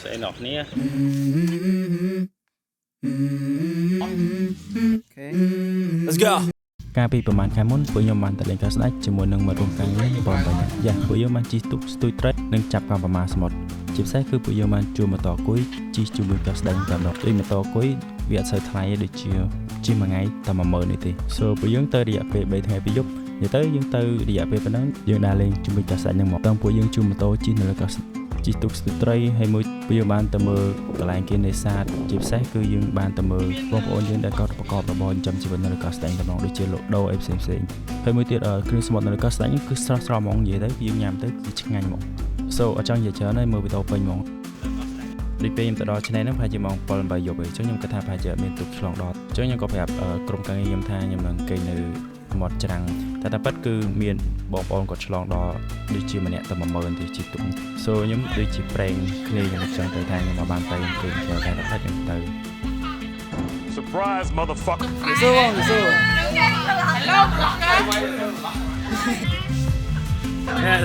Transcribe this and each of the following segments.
sẽ nọ nè Let's go ការពីប្រហែលខែមុនពួកខ្ញុំបានទៅលេងការស្ដេចជាមួយនឹងមិត្តរួមការងារបងបញ្ញាយ៉ាពួកយើងបានជិះទូកស្ទួយត្រេតនិងចាប់កំប្រមាសមុទ្រជាពិសេសគឺពួកយើងបានជួលម៉ូតូគុយជិះជាមួយការស្ដេចតែម្ដងដូចម៉ូតូគុយវាអត់សូវថ្លៃទេដូចជាជិះមួយថ្ងៃតែ10000នេះទេ so ពួកយើងទៅរយៈពេល3ថ្ងៃ2យប់និយាយទៅយើងទៅរយៈពេលប៉ុណ្ណឹងយើងដើរលេងជាមួយការស្ដេចនឹងមកតាំងពួកយើងជួលម៉ូតូជិះនៅលើការជិះទូកស្ទួយត្រីហើយមួយពួកយើងបានទៅមើលកន្លែងគេនេសាទជាពិសេសគឺយើងបានទៅមើលបងប្អូនយើងដែលគាត់ប្រកបរបរចិញ្ចឹមជីវិតនៅលើកោះស្ដែងតែម្ដងដូចជាលក់ដូរអីផ្សេងៗហើយមួយទៀតគ្រឿងសមុទ្រនៅលើកោះស្ដែងគឺស្រស់ៗហ្មងនិយាយទៅយើងញ៉ាំទៅគឺឆ្ងាញ់ហ្មង so អត់ចង់និយាយច្រើនហើយមើលវីដេអូពេញហ្មងដូចពេលខ្ញុំទៅដល់ឆ្នេរហ្នឹងប្រហែលជាម៉ោង7 8យប់ហើយអញ្ចឹងខ្ញុំគិតថាប្រហែលជាមានទូកឆ្លងដល់អញ្ចឹងខ្ញុំក៏ប្រាប់ក្រុមការងារខ្ញុំថាខ្ញុំនឹងគេងនៅមាត់ច្រាំងតែតែប៉ិតគឺមានបងប្អូនគាត់ឆ្លងដល់ដូចជាម្នាក់ទៅ10000ទេជិះទូក so ខ្ញុំដូចជាប្រេងគ្នាខ្ញុំចង់ទៅថាខ្ញុំមកបានទៅគេតែតែប៉ិតខ្ញុំទៅ Surprise, motherfucker. สู้สู้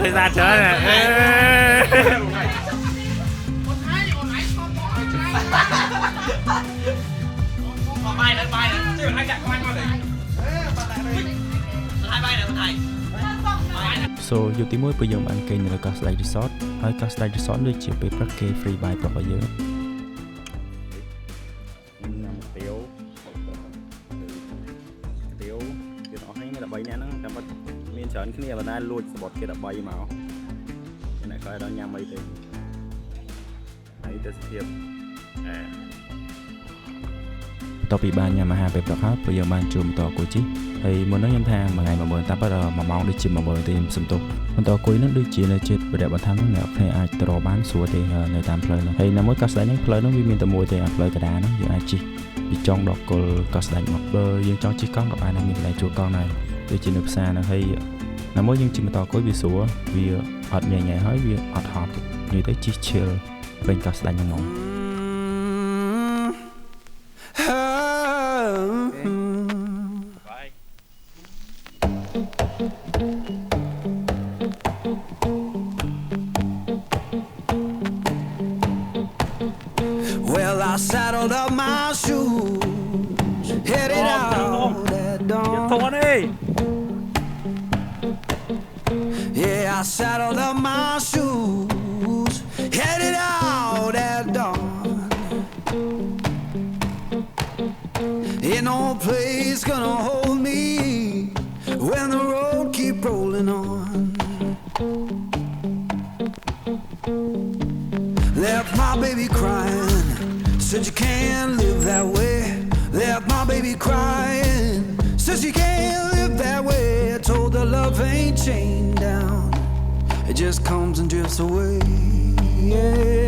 thời gian chơi này bay nữa chứ anh chạy không anh qua đấy hai bay này con thầy so យប់ទី1ពួកយើងបានគេងនៅកោះស្ដេច resort ហើយកោះស្ដេច resort ដូចជាពេលព្រឹកគេ free buy ប្រាប់ឲ្យយើង tiêu tiêu cái đó hay là bay nè nó cảm ơn miền trời kia mà ta lùi bọt kia là bay màu cái này coi đó nhang mấy thì ấy tới thiệp តពីបានញ៉ាំអាហារពេលព្រឹកហើយពួកយើងបានជួលម៉ូតូគុយជិះហើយមុនហ្នឹងខ្ញុំថាមួយថ្ងៃ10000តែប៉ុន្តែ1ម៉ោងដូចជា10000ទេខ្ញុំសុំទោសម៉ូតូគុយហ្នឹងដូចជានៅជិតបរិយាបន្ថែមហ្នឹងអ្នកគ្នាអាចទៅរកបានស្រួលទេនៅតាមផ្លូវហ្នឹងហើយនៅមួយកោះស្ដេចហ្នឹងផ្លូវហ្នឹងវាមានតែមួយទេអាផ្លូវកណ្ដាលហ្នឹងយើងអាចជិះពីចុងដល់គល់កោះស្ដេចមកបើយើងចង់ជិះកង់ក៏បានដែរមានកន្លែងជួលកង់ដែរដូចជានៅផ្សារហ្នឹងហើយនៅមួយយើងជិះម៉ូតូគុយវាស្រួលវាអត់ញ៉ៃញ៉ៃហើយវាអត់ហត់និយាយទៅជិះ chill ពេញកោះស្ដេចហ្នឹងហ្មង Well, I saddled up my shoes, headed out at dawn. Yeah, I saddled up my shoes, headed out at dawn. Ain't no place gonna hold me when the road keep rolling on. Left my baby crying, said you can't live that way. Left my baby crying, said you can't live that way. I told her love ain't chained down, it just comes and drifts away. Yeah.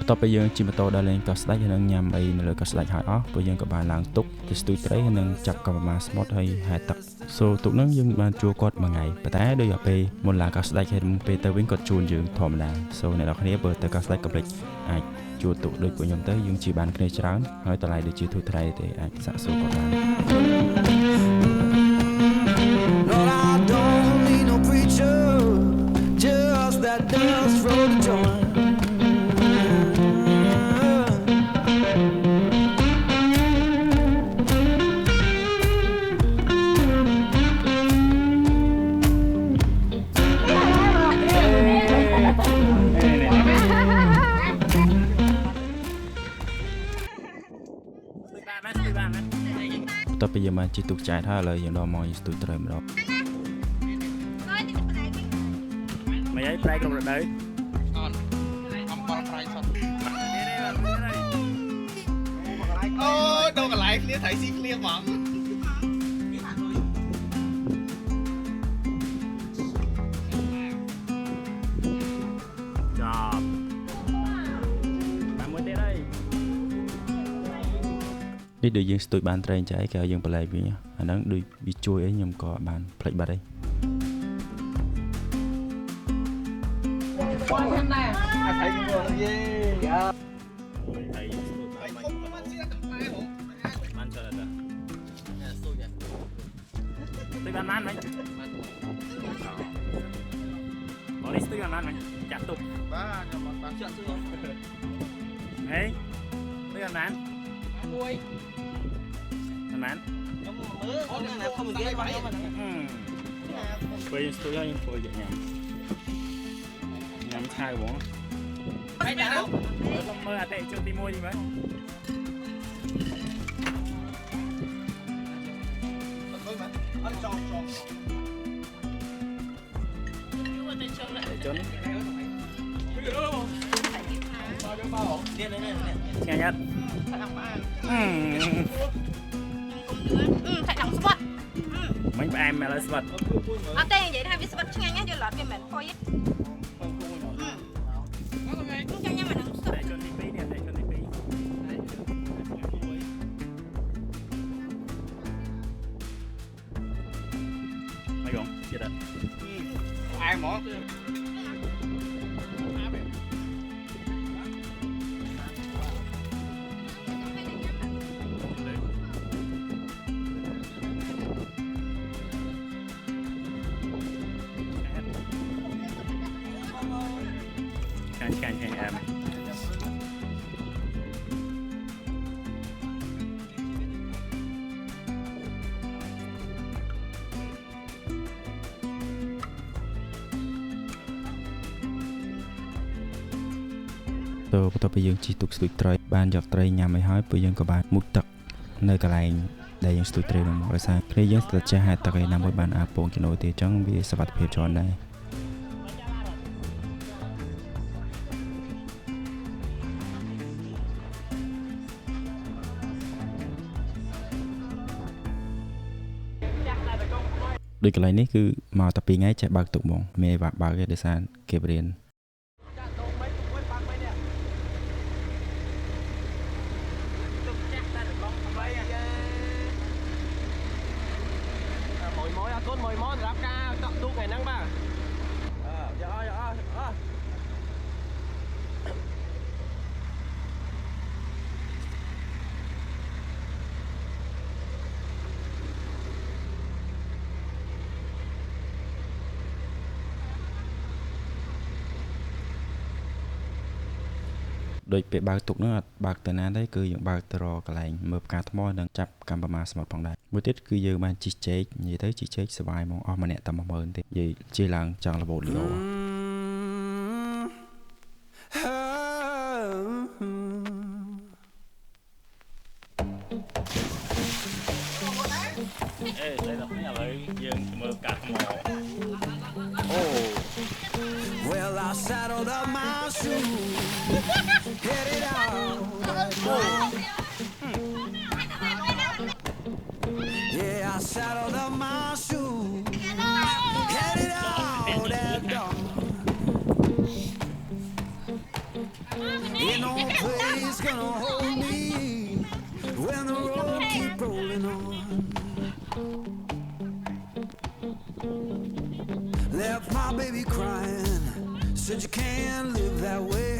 បន្ទាប់ពីយើងជិះម៉ូតូដល់លេងកោះស្ដេចហើយនឹងញ៉ាំអីនៅលើកោះស្ដេចហើយអស់ពួកយើងក៏បានឡើងទុកទៅស្ទួយត្រីហើយនឹងចាប់កំប្រមាសមុទ្រហើយហែទឹក so ទុកហ្នឹងយើងបានជួលគាត់មួយថ្ងៃប៉ុន្តែដោយពេលមុនឡើងកោះស្ដេចហើយពេលទៅវិញគាត់ជួលយើងធម្មតា so អ្នកនរគ្នាបើទៅកោះស្ដេចក៏ភ្លេចអាចជួលទុកដូចពួកខ្ញុំទៅយើងជិះបានគ្នាច្រើនហើយតម្លៃដូចជាធូរថ្លៃទេអាចសាកសួរគាត់បាន Lord, I don't need no preacher, just that dust roll the joint. Tập bây giờ mà chỉ tục chạy thôi là hiện đó mọi tụi trời mà đó mày ấy play trong đấy ôi đâu cả lại clear thấy gì clear mỏng job bạn muốn đi đây នេះដូចយើងស្ទួយបានត្រែងចែកគេឲ្យយើងប្លែកវិញអាហ្នឹងដូចវាជួយអីខ្ញុំក៏បានផ្លេចបាត់អី Quay thân này thấy cái vừa nó gì dạ ហើយស្ទូតាម không có mắt xe tầm tay hả បានច្រើនអត់ xui vậy ស្ទូបានបានមិនអូនេះស្ទូបានបានមិនចាក់ទុក ba nhưng mà bán chuyện xui không ហេស្ទូបានបាន nuôi បាន nhưng mà mớ con này không được ghé vào đâu mà ពេលស្ទូហើយខ្ញុំធ្វើយ៉ាងញ៉ាំឆៅហ្មង mày đã đâu មើលអតិជនទី1ទីមើល ăn tròn tròn ជន cái gì đó không bao nhiêu bao tiền này này ឆ្ងាញ់អត់ phải làm ba ថៃដងស្វិត មិញផ្អែមឥឡូវស្វិត អត់ទេនិយាយថាវាស្វិតឆ្ងាញ់ណាស់យល់អត់វាមិនមែនផុយទេខ្ញុំញ៉ាំអាហ្នឹងស្វិត តែជនទី2នេះតែជនទី2មកងទៀតអត់ ai mỏ ឆ្ងាញ់អែម ទៅបន្ទាប់ពីយើងជិះទូកស្ទូចត្រីបានយកត្រីញ៉ាំឲ្យហើយពួកយើងក៏បានមុជទឹកនៅកន្លែងដែលយើងស្ទូចត្រីនោះមកដោយសារគ្នាយើងស្ទើរចេះហែលទឹកឯណាមួយបានអាពងចំណូលទេអញ្ចឹងវាសុវត្ថិភាពច្រើនដែរ ដូចកន្លែងនេះគឺមកតែ2ថ្ងៃចេះបើកទុកហ្មងមានបើកទេដោយសារគេបរៀន mồi món ráp ca cọ tu ngày năng ba dạដូចពេលបើកទុកនោះអត់បើកទៅណាទេគឺយើងបើកទៅរកកន្លែងមើលផ្កាថ្មនិងចាប់កម្មប្រមាសមុទ្រផងដែរមួយទៀតគឺយើងបានជិះជែកនិយាយទៅជិះជែកសុវ័យហ្មងអស់ម្នាក់តែ 10000 ទេនិយាយជិះឡើងចង់រវល់លោ អេតែដល់នេះឥឡូវយើងទៅមើលផ្កាថ្មអូ Well, I saddled up my shoes, headed out. Yeah, I saddled up my shoes, headed out at dawn. Ain't no place gonna hold me when the road keep rolling on. Left my baby crying, said you can't live that way.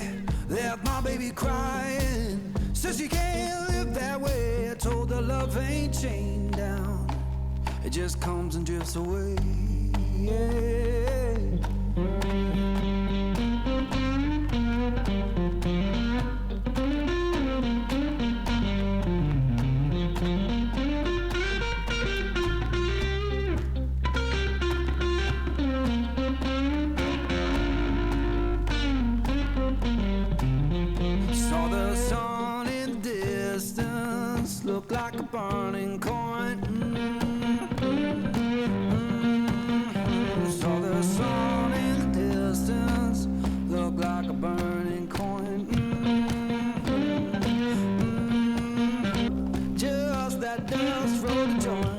Left my baby crying, says you can't live that way. I told her love ain't chained down, it just comes and drifts away. Yeah. Saw the sun in the distance, looked like a burning coin. Saw the sun in the distance, looked like a burning coin. Just that dust rolled a joint.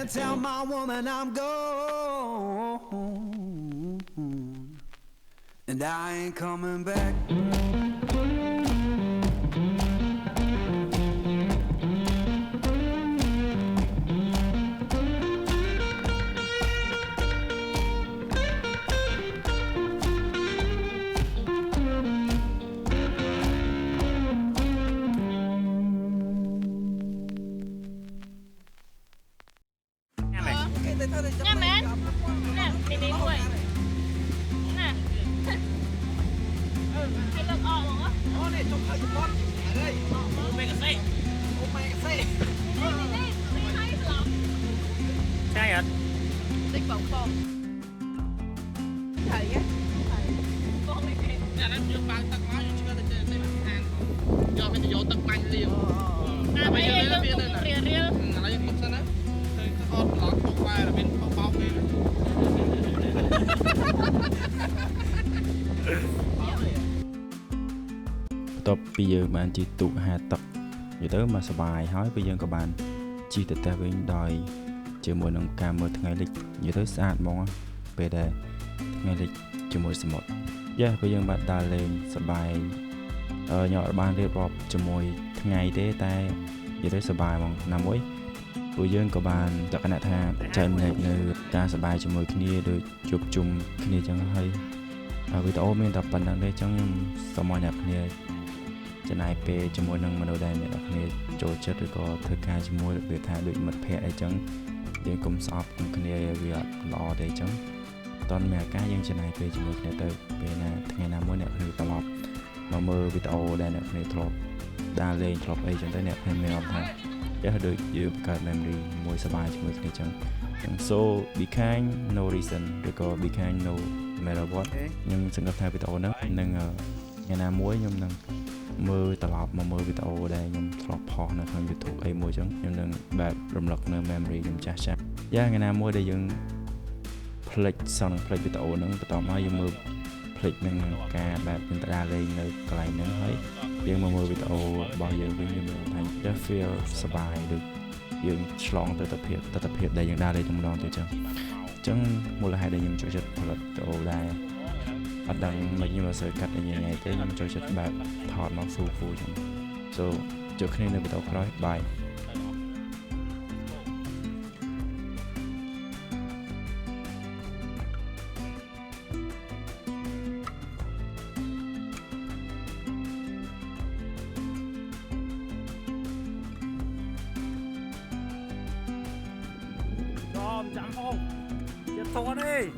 and tell my woman I'm gone, and I ain't coming back. Nha mến. Nè, đi đi quay. Nè. Hay lực ọ không á? Ô này trông hơi con. Ở đây. Omega 6. Omega 6. Đi đi, đi hay lắm. Sao vậy? Dịch bóng bóng. Thầy á. Con này kìa. Nè nó chưa bao tắc máu chưa tới tới mặt hàng. Giờ mình vô tắc bánh liền. À bây giờ tôi cũng rìa rìa. Ở đây không sao nữa. Tôi có lọt một vài là bên bao kia. បន្ទាប់ពីយើងបានជិះទូកហាទឹកនិយាយទៅមកសប្បាយហើយពេលយើងក៏បានជិះទៅផ្ទះវិញដោយជាមួយនឹងការមើលថ្ងៃលិចនិយាយទៅស្អាតហ្មងពេលដែលថ្ងៃលិចជាមួយសមុទ្រយ៉ាពេលយើងបានដើរលេងសប្បាយញ៉ាំបានរៀបរាប់ជាមួយថ្ងៃទេតែនិយាយទៅសប្បាយហ្មងណាមួយពួកយើងក៏បានលក្ខណៈថាចែករំលែកនៅការសប្បាយជាមួយគ្នាដូចជួបជុំគ្នាចឹងហើយវីដេអូមានតែប៉ុណ្្នឹងទេចឹងខ្ញុំសូមឲ្យអ្នកគ្នាចំណាយពេលជាមួយនឹងមនុស្សដែលអ្នកនរគ្នាចូលចិត្តឬក៏ធ្វើការជាមួយវាថាដូចមិត្តភ័ក្តិអីចឹងយើងកុំស្អប់គ្នាវាអត់ល្អទេចឹងតោះមានឱកាសយើងចំណាយពេលជាមួយគ្នាទៅពេលណាថ្ងៃណាមួយអ្នកគ្នាត្រឡប់មកមើលវីដេអូដែលអ្នកគ្នាធ្លាប់ដើរលេងធ្លាប់អីចឹងទៅអ្នកគ្នាមានអារម្មណ៍ថាចេះដូចយើងបង្កើត memory មួយសប្បាយជាមួយគ្នាចឹង so be kind no reason ឬក៏ be kind no matter what ខ្ញុំសង្កត់ថាវីដេអូហ្នឹងនឹងថ្ងៃណាមួយខ្ញុំនឹងមើលត្រឡប់មកមើលវីដេអូដែលខ្ញុំធ្លាប់ផុសនៅក្នុង YouTube អីមួយចឹងខ្ញុំនឹងបែបរំលឹកនៅ memory ខ្ញុំចាស់ៗយ៉ាងថ្ងៃណាមួយដែលយើងផ្លេចសងផ្លេចវីដេអូហ្នឹងបន្តមកយើងមើលផ្លេចនឹងការបែបយើងទៅដើរលេងនៅកន្លែងហ្នឹងហើយយើងមកមើលវីដេអូរបស់យើងវិញយើងមើលថា just feel សប្បាយដូចយើងឆ្លងទៅទស្សនភាពដែលយើងដើរលេងម្ដងទៀតចឹងមូលហេតុដែលខ្ញុំចូលចិត្តផលិតវីដេអូដែរអត់ដឹងមិនខ្ញុំអត់សូវកាត់ញ៉ៃទេខ្ញុំចូលចិត្តបែបថតមក full ចឹង so ជួបគ្នានៅវីដេអូក្រោយ bye Chạm không? Chết thua đi.